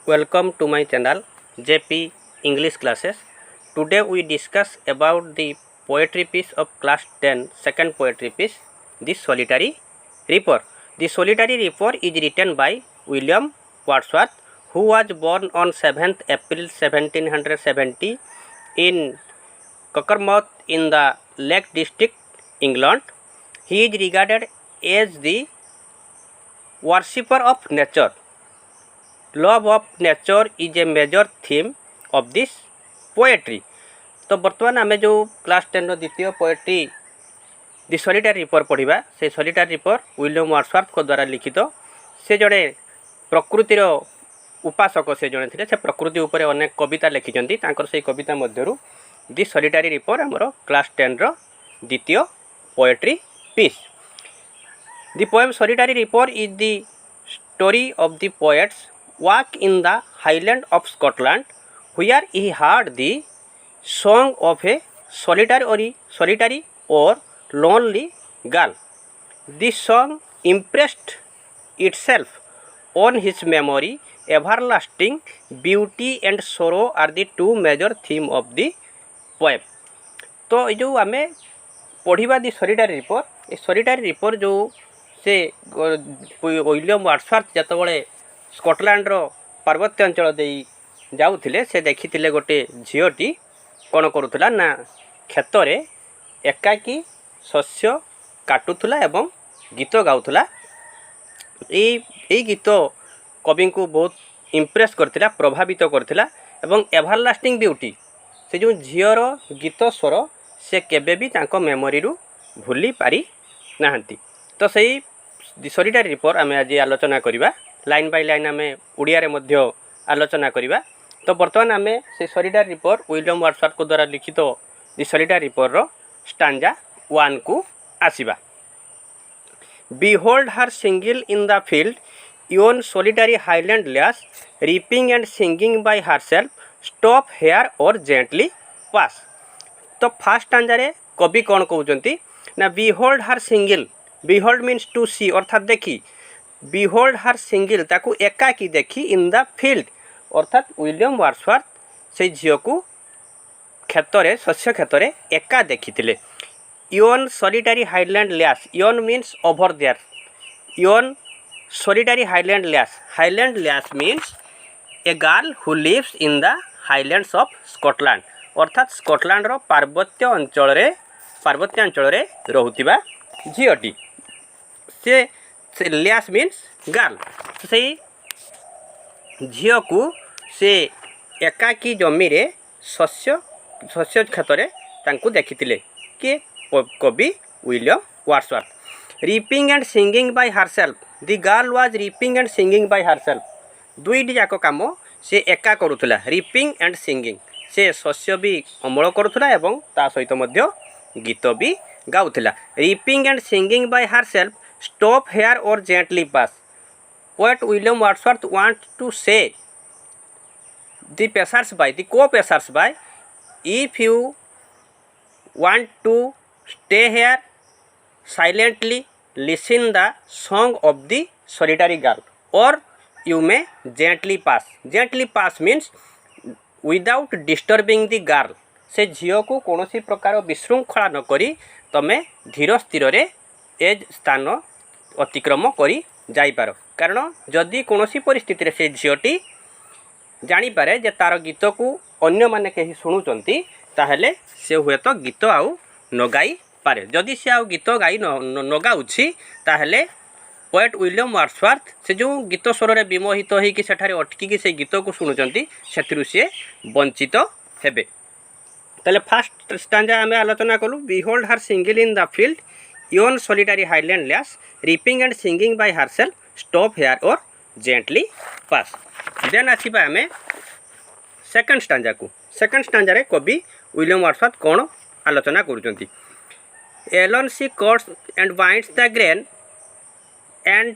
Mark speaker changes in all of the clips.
Speaker 1: Welcome to my channel JP English classes. Today we discuss about the poetry piece of class 10 second poetry piece, The Solitary Reaper. The Solitary Reaper is written by William Wordsworth, who was born on 7th April 1770 in Cockermouth in the Lake District, England. He is regarded as the worshipper of nature. Love of nature is a major theme of this poetry. तो बर्तमान आम जो class 10 द्वितीय poetry दि solitary ripper पढ़ा से solitary ripper William Wordsworth को द्वारा लिखित। से जड़े प्रकृतिर उपासक से जड़े थे, से प्रकृति उपर अनेक कविता लिखिं। से कविता मध्यरु दि सॉलिटरी रिपर आमर क्लास 10 द्वितीय poetry piece. The poem solitary reaper is the story of the poet's walk in the highland of Scotland, where he heard the song of a solitary or lonely girl. This song impressed itself on his memory. Everlasting beauty and sorrow are the two major theme of the poem. तो जो आम पढ़ा दि solitary ripper, ये solitary ripper जो से William Wordsworth जितेबाला Scotland पार्वत्य अंचल दे जाऊे से देखी गोटे झीटी कौन करूला ना क्षेत्र में एकाकी शस्य काटुला एवं गीत गाउला। यही गीत कवि को बहुत इम्प्रेस करथिला, प्रभावित करथिला एवं एवरलास्टिंग ब्यूटी से जो झीर गीत स्वर से केबे भी तांको मेमोरी रु भूली पारी नाहंती। तो सही दि सॉलिटरी रिपर आम आज आलोचना करिबा, लाइन बाय लाइन आम ओडिया रे मध्य आलोचना करिबा। तो बर्तमान आम से सॉलिटरी रिपर विलियम वर्ड्सवर्थ को द्वारा लिखित the solitary ripper row stanza 1 को आसीबा। Behold her single in the field, yon solitary highland lass, reaping and singing by herself, stop here or gently pass। तो फास्ट स्टांजा रे कवि कौन कहउचंती ना behold her single, behold means to see अर्थात देखी, behold her single ताकू एकाकी देखी इन द फील्ड अर्थात विलियम वर्ड्सवर्थ से झील को क्षेत्र शस्य क्षेत्र एका देखी थिले। Yon solitary highland lass, yon means over there, yon solitary highland lass means a girl who lives in the Highlands of Scotland अर्थात स्कॉटलैंड रो पार्वत्य अंचल रे रहुतिबा झीलटी। से लैस मीन्स गर्ल, से झील को से एकाकी जमी रे शस्य क्षेत्र तांकु देखिथिले कि कवि William Wordsworth. Reaping and singing by herself, the girl was reaping and singing by herself, दुईटी जाक काम से एका करुला। रीपिंग एंड सिंगिंग से शस्य भी अमल करुला एवं ता सहित मध्य गीत भी गाउला। Reaping and singing by herself, stop here or gently pass। Poet William Wordsworth wants to say the co-passersby, if you want to stay here silently listen the song of the solitary girl or you may gently pass। Gently pass means without disturbing the girl, से झील को कौन सी प्रकार विशृंखला न करी तमे धीर स्थिर रे ए स्थान अतिक्रम करी जाइपार। कारण जदि कौन सी परिस्थिति से झीलटी जानीपे जे तार गीत को अन्य माने कहीं शुणुंट ताहले से हुए तो गीत आउ न गाई पारे। जदि से आउ गीत गाई न गाउछि ताहले पोएट विलियम वर्ड्सवर्थ से जो गीत स्वर में विमोहित होइकि सेठारे अटकिकी से गीत को शुणुंट सेथिरु से वंचित हेबे। ताहले फास्ट स्टांजा आमे आलोचना कलु। Behold her single in the field, yon solitary highland lass, reaping and singing by herself, stop here or gently pass. Then आसीबा आमे सेकंड स्टांजा को। सेकंड स्टांजा रे कवि विलियम वर्ड्सवर्थ कौन आलोचना करुचंती। Alone she cuts and binds the grain and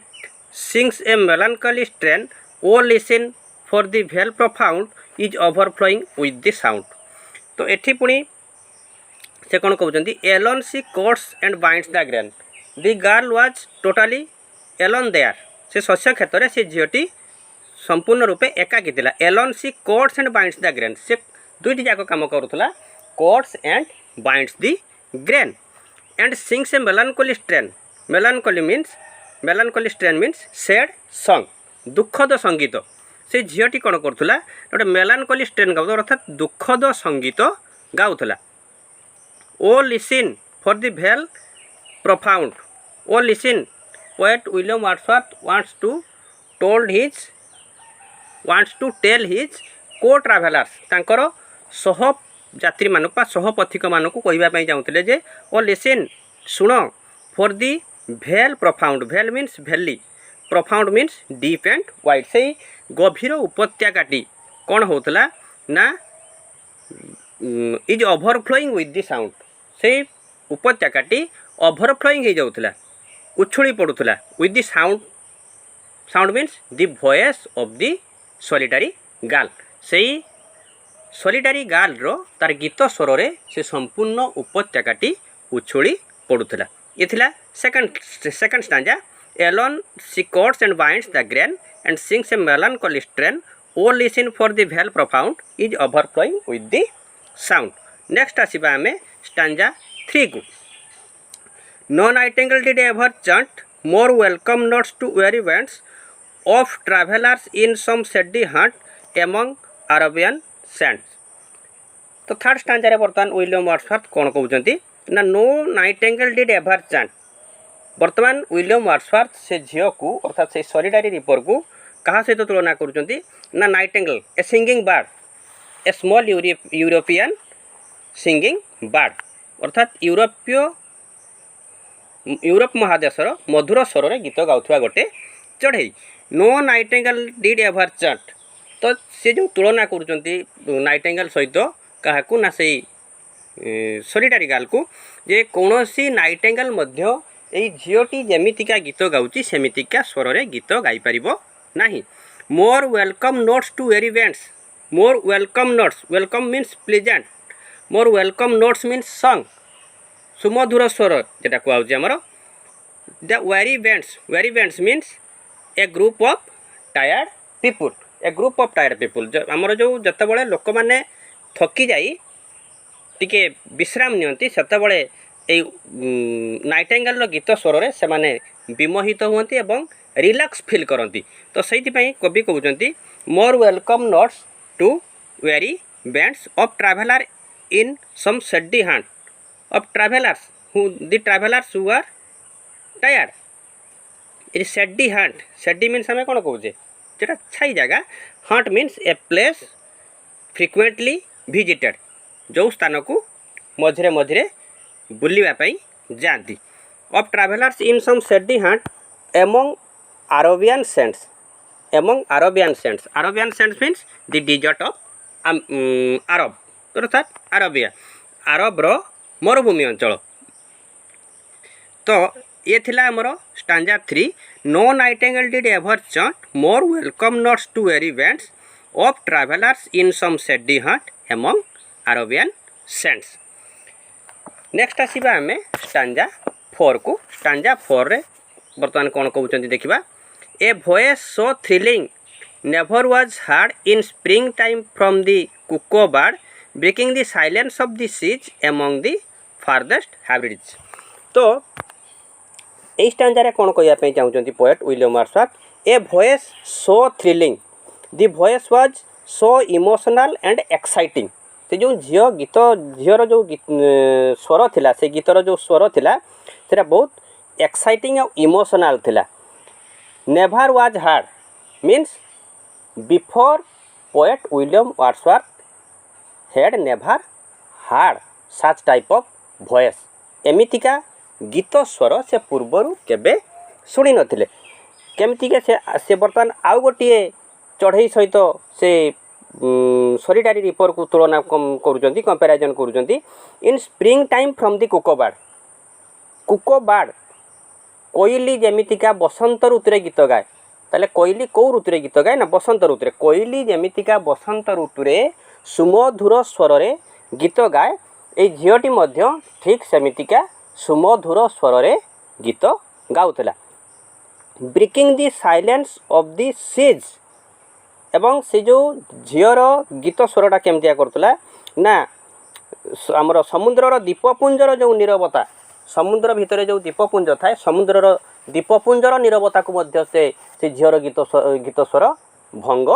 Speaker 1: sings a melancholy strain, O listen for the vale profound is overflowing with the sound. तो एठी पुणी से कौन कहते alone she cuts and binds the grain, the girl was totally alone there. से शस्य क्षेत्र से झीलटी संपूर्ण रूपे एकाकी थिला alone she cuts and binds the grain से दुईटी जाक काम करूला cuts and binds the grain and sings a melancholy strain melancholy strain means sad song दुखद संगीत से झीटी कौन करूला गोटे मेलानकोली स्ट्रेन गाऊ अर्थात दुखद संगीत गाऊला O listen for the vale profound O listen poet William Wordsworth wants to tell his co-travelers तांकर सह यात्री मानक सहपथिक मानक कहवाई चाहूँगे जे ओ लिसन शुण फॉर दी भेल profound vale means valley profound means deep and wide से गभीर उपत्यकाटी कौन होता ना is overflowing with the sound से उपत्यकाटी ओवरफ्लोइंग हो जाऊला उछुड़ी पड़ूला with the sound means the voice of the solitary girl से सॉलिटरी गर्ल रो तार गीत स्वर रे से संपूर्ण उपत्यकाटी उछुड़ी पड़ूला ये थिला second stanza alone she cuts and binds the grain and sings a melancholy strain O listen for the vale profound is overflowing with the sound next आसीबा हमें स्टांजा 3 को no nightingale did ever chant more welcome notes to weary bands of travelers in some shady hut among Arabian sands तो third stanza रे बर्तमान William Wordsworth कौन कहते ना no nightingale did ever chant बर्तमान विलियम वर्ड्सवर्थ से झील को अर्थात से सॉलिटरी रिपर को क्या सहित तुलना करुँच ना Nightingale A singing bird A small European singing bird अर्थात यूरोप महादेशर मधुर स्वर में गीत गाउथुवा गोटे चढ़ई नो नाइटिंगेल डिड एवर चंट तो से जो तुलना करुँच नाइटिंगेल सहित क्या ना से सॉलिटरी गर्ल को जे कौन सी नाइटिंगेल मध्य यही झीटी जमीतिका गीत गाँची सेमितिका स्वर में गीत गाई पारिबो नाही more welcome notes to weary bands more welcome notes welcome means pleasant more welcome notes means song सुमधुर स्वर जेटा कहूँ आमर the weary bands means a group of tired people आमर जो जितेबाला लोक मैंने थकी जाई टिके विश्राम नियंती सेतेबेले नाइटिंगेल गीत स्वर में से विमोहित हुअन्ति एवं रिलैक्स फील करती तो से कवि कहते more welcome notes to weary bands of traveller in some shady haunt of travellers who are tired ये शेडी हांट शेडी मीन्स आम कौन कहे जेटा छाई जगह haunt means a place frequently visited जो स्थान को मझे मझे बुलवाई जाती of travellers in some shady haunt among Arabian sands means the desert of Arab अर्थात अरबिया अरब रो मरुभूमि अंचल तो ये थिला हमर stanza 3 no nightingale did ever chant more welcome notes to weary bands of travellers in some shady haunt among Arabian sands next आसीबा हमें stanza 4 को स्टांजा 4 रे बर्तमान कौन कहते देखा a voice so thrilling never was heard in spring time from the cuckoo bird breaking the silence of the seas among the farthest Hebrides तो यही स्टांजा कौन कहवाई चाहते poet William Wordsworth a voice so thrilling the voice was so emotional and exciting से जो झीर जो स्वर थिला से गीतर जो स्वर थिला सेटा बहुत एक्साइटिंग और इमोशनल थिला never was heard means before poet William Wordsworth had never heard such type of voice एमितिका गीत स्वर से पूर्वर केबे शुणी नथिले केमितिके से बर्तमान आउ गोटे चढ़ई सहित से सॉलिटरी रिपर को तुलना करुँच कंपेरिजन करुँच in spring time from the cuckoo bird कोइली जमीतिका बसंत ऋतु गीत गाए ताले कोइली कौ ऋतु गीत गाए ना बसंत ऋतु कोइली जमीतिका बसंत ऋतु सुमधुर स्वर में गीत गाए ये झीटी मध्य ठीक सेमितिका सुमधुर स्वर में गीत गाउला breaking the silence of the seas एवं से जो झीर गीत स्वरटा केमतिया करुला ना आमर समुद्रर द्वीपपुंजर जो नीरवता समुद्र भितर जो द्वीपपुंज थाए समुद्रर द्वीपपुंजर नीरवता को मध्य से झीर गीत स्वर भंग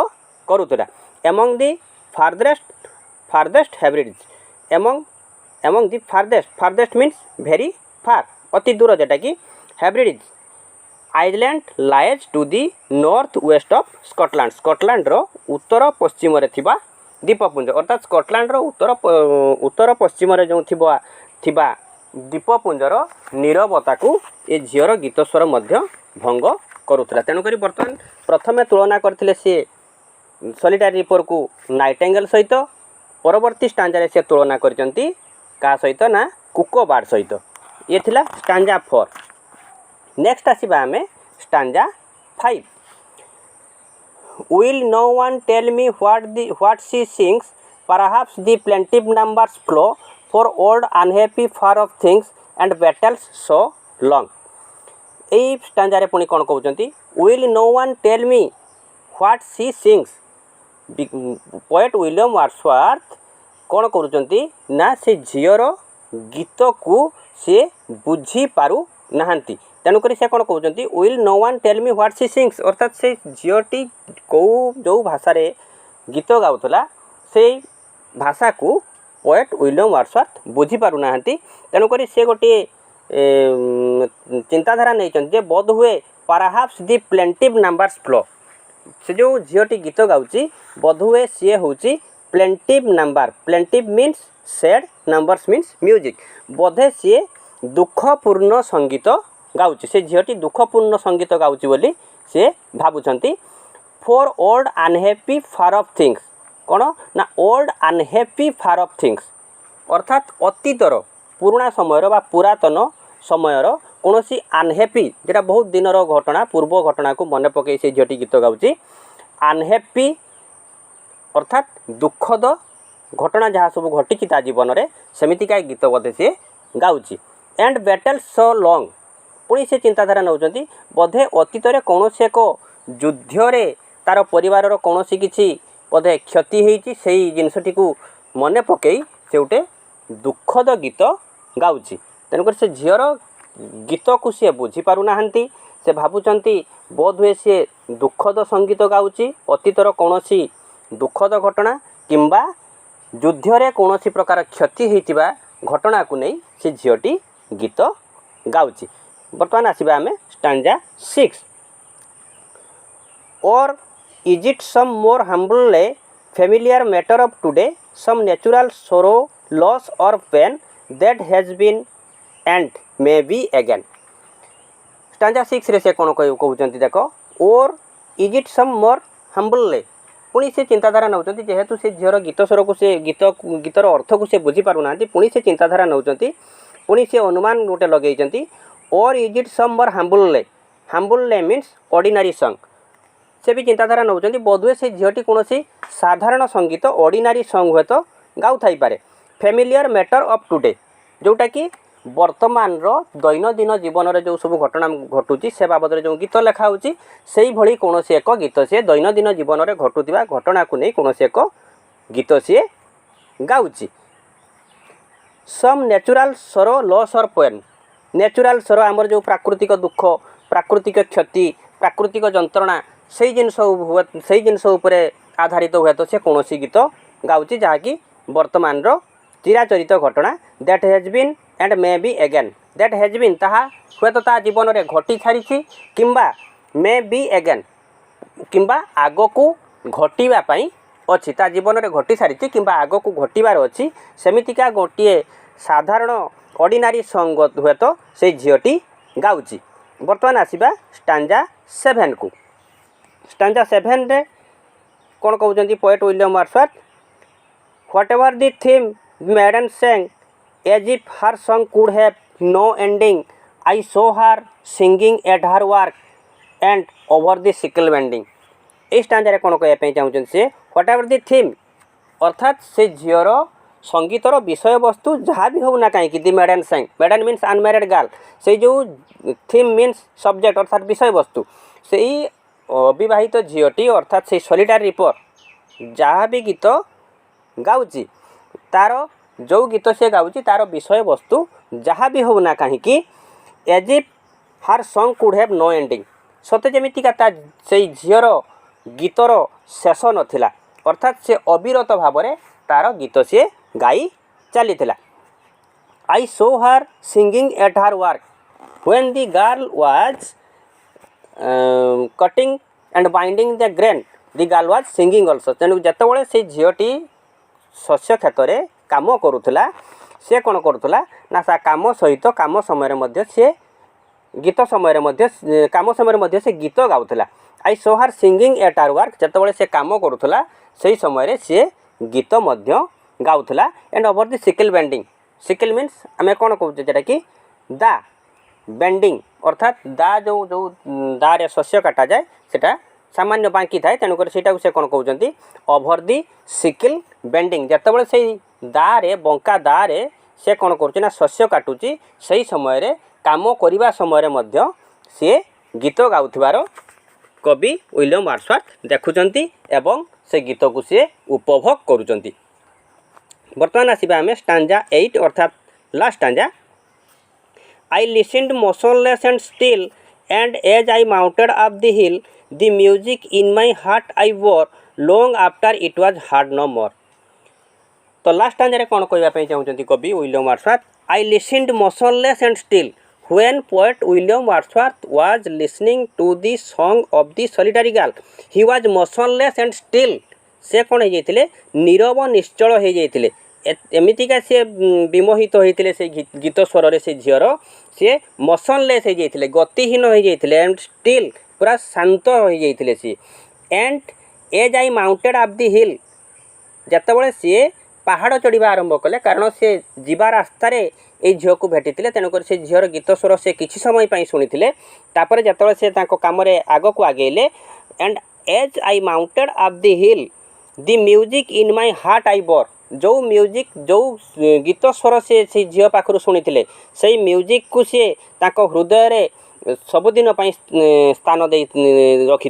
Speaker 1: करुला among the farthest Hebrides among the farthest means very far अति दूर जेटा कि Hebrides island lies to the north west of Scotland रो उत्तर पश्चिम रे थिबा द्वीपपुंज अर्थात स्कॉटलैंड रो उत्तर पश्चिम रे जो थिबा द्वीपपुंजर नीरवता को ये झीर गीत स्वर मध्य भंग करुला तेणुक बर्तमान प्रथमे तुलना करथिले से सॉलिटरी रिपर को नाइटेंगेल सहित परवर्ती स्टांजा से तुलना करचंती का सहित ना कुको बार्ड सहित ये थिला स्टांजा 4 नेक्स्ट आसीबा हमें stanza 5 Will no one tell me what she sings? Perhaps the plaintive numbers flow for old unhappy far off things and battles so long. এই স্টাঞ্জারে পুଣି କ'ଣ କହୁଛନ୍ତି Will no one tell me what she sings? Poet William Wordsworth କ'ଣ କରୁଛନ୍ତି ନା ସେ ଝିଅର ଗୀତକୁ ସେ ବୁଝି ପାରୁନାହାନ୍ତି तेणुक से कौन कहते will no one tell me what she sings अर्थात से झीटी कौ जो भाषा गीत गाउला से भाषा को पोएट विलियम वर्ड्सवर्थ बुझी पारुना तेणुक से गोटे चिंताधारा नहीं बोध हुए परहाप्स दी प्लेंटिव नंबर्स फ्लो से जो झीटी गीत गाँची बोध हुए सी हूँ plaintiff number plaintiff means sad numbers means music बोधे सी दुखपूर्ण संगीत गाँची से झीटी दुखपूर्ण संगीत गाँची बोली सी भावुंट for old unhappy far off things कौन ना old unhappy far off things अर्थात अतीतर पुराणा समयर बा पुरातन समयर कौन सी अनहैप्पी जेटा बहुत दिनर घटना पूर्व घटना को मन पकई से झीटी गीत गाँची अनहैप्पी अर्थात दुखद घटना जहाँ सब घटी जीवन में सेमितिका गीत बोधे सी गाँची एंड बैटल सो लॉन्ग पुणी से चिंताधारा नौकरी बोधे अतीत कौन से एक युद्धरे तार परिवार कौन सी किसी बोधे क्षति होती से जिनसटी को मन पकई से गोटे दुखद गीत गाँची तेणुक से झीर गीत को सी बुझी पारुना से भावुंट बोध हुए सी दुखद संगीत गाँची अतीतर कौन सी दुखद घटना किंबा युद्धरे कौन सी प्रकार क्षति होता घटना को नहीं से झीटी गीत गाँची बर्तमान आसवा आम stanza 6 or is it some more humble familiar matter of today some natural sorrow loss or pain that has been and may be again stanza 6 रे से कौन कहते देख or is it some more humble पुणी से चिंताधारा नौकरी जेहेतु से झीर गीत स्वर को से गीतर अर्थ को से बुझी पारुना पुणी से चिंताधारा नौकरी पुणी से अनुमान गोटे लगे or is it some more humble means ordinary song से भी चिंताधारा नौकरी बोधुए से झीटी कौन साधारण संगीत ऑर्डिनरी सॉन्ग हुए तो गाऊ थाई पारे फेमिलियर मैटर ऑफ टुडे जोटा कि वर्तमान दैनंदिन जीवन में जो सब घटना घटुची से बाबद जो गीत लिखा से भली कौन एक गीत सी दैनंदिन जीवन में घटुवा घटना को नहीं कौन एक गीत सी गाँची सम नेचुरल सरो लॉस और पेन नेचुरल सरो आमर जो प्राकृतिक दुख प्राकृतिक क्षति प्राकृतिक जंत्रणा से जिनस आधारित हुए तो से कौन गीत गाँची जहाँकि वर्तमान चिराचरित घटना that has been and may be again that has been ताहा हुए तो ता जीवन में घटी सारी किंबा मे बी अगेन किंबा आग को घटापी अच्छी ता जीवन में घटी सारी किंबा आग को घटबार अच्छी सेमितिका गोटे साधारण ऑर्डिनरी सॉन्ग हुए तो से झीटी गाँची बर्तमान आसवा स्टांजा 7 को स्टांजा 7 रे कौन कहते poet William Wordsworth what ever the theme मैडन sang as if her song could have no ending I saw her singing at her work and over the sickle bending इस stanza कौन कहना चाहते से what ever the theme अर्थात से झीर संगीतर विषय वस्तु जहाँ भी होना कहीं the maiden sang maiden means unmarried girl से जो थीम मीन्स सब्जेक्ट अर्थात विषय वस्तु से अविवाहित झीटी अर्थात से सॉलिटरी रिपर जहाँ भी गीत गाउची तार जो गीत से गाउची तार विषय वस्तु जहाँ भी होना कहीं as if her song could have no ending सते जमीका से झीर गीतर शेष नथिला अर्थात से अविरत भाव में तार गीत सी गाई चली आई सो her singing at her work when the girl was cutting and binding the grain the girl was singing also तेणु जितेबाला से झीटी शस्य क्षेत्र में काम करुला सी कौन करुला ना सा काम सहित काम समय मध्य से गीत समय काम समय से गीत गाउला I so her singing at her work जितेबाला से काम करुला से समय सी गीत गाउला and over the sickle bending sickle means आम कौन कहे जेटा कि दा बेंडिंग अर्थात दा जो जो दा रे शस्य काटा जाए सेटा सामान्य बांकी थाए तेणुकर से कौन कहते ओवर दी सिकल बेंडिंग जितेबाला से दा रे बंका दा रे से कौन कर शस्य काटुची से समय काम करने समय सी गीत गाउथिबार कवि विलियम वर्ड्सवर्थ देखुचंती एवं से गीत को सी उपभोग करुचंती। बर्तमान आसिबा आमे स्टांजा 8 अर्थात last stanza I listened motionless and still and as I mounted up the hill the music in my heart I bore long after it was heard no more. तो last stanza कौन कहवाई चाहते कवि William Wordsworth I listened motionless and still when poet William Wordsworth was listening to the song of the solitary girl he was motionless and still से कौन हो नीरव निश्चल हो जाते एमतीका सी विमोहित होते से गीत स्वर से झीर सी मोशनलेस हो जाते गतिहीन हो जाते एंड स्टिल पूरा शांत हो जाते सी and as I mounted up the hill जितेबाला सी पहाड़ चढ़ा आरंभ कले कारण से जीवा रास्तार ये झील को भेटी तेणुक से झीर गीत स्वर से किसी समय शुणी जितेबाला से कम आग को आगेले and as I mounted up the hill the music in my heart I bore जो म्यूजिक जो गीत स्वर से झील पाखर शुणी से म्यूजिक को सी हृदय सबुदिन स्थान दे रखी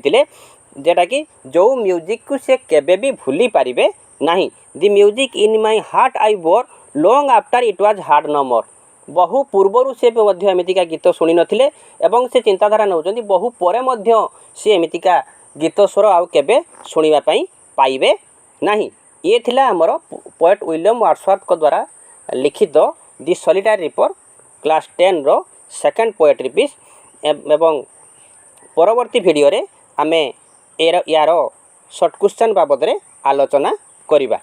Speaker 1: जेटा कि जो म्यूजिक को सी केबे भी भूली पारिबे नहीं the music in my heart I bore long after it was heard no more बहु पूर्वर से एमतीका गीत शुणी नथिले एवं से चिंताधारा नौचंदी बहु परे मध्य सी एमतीका गीत स्वर आउ केबे शुणिबा पई पाइबे नहीं। ये थिला हमर पोएट विलियम वर्ड्सवर्थ द्वारा लिखित दि सॉलिटरी रिपर क्लास 10 रो सेकंड पोएट्री पीस एवं परवर्ती वीडियो रे आमे यार शॉर्ट क्वेश्चन बाबद रे आलोचना करिबा।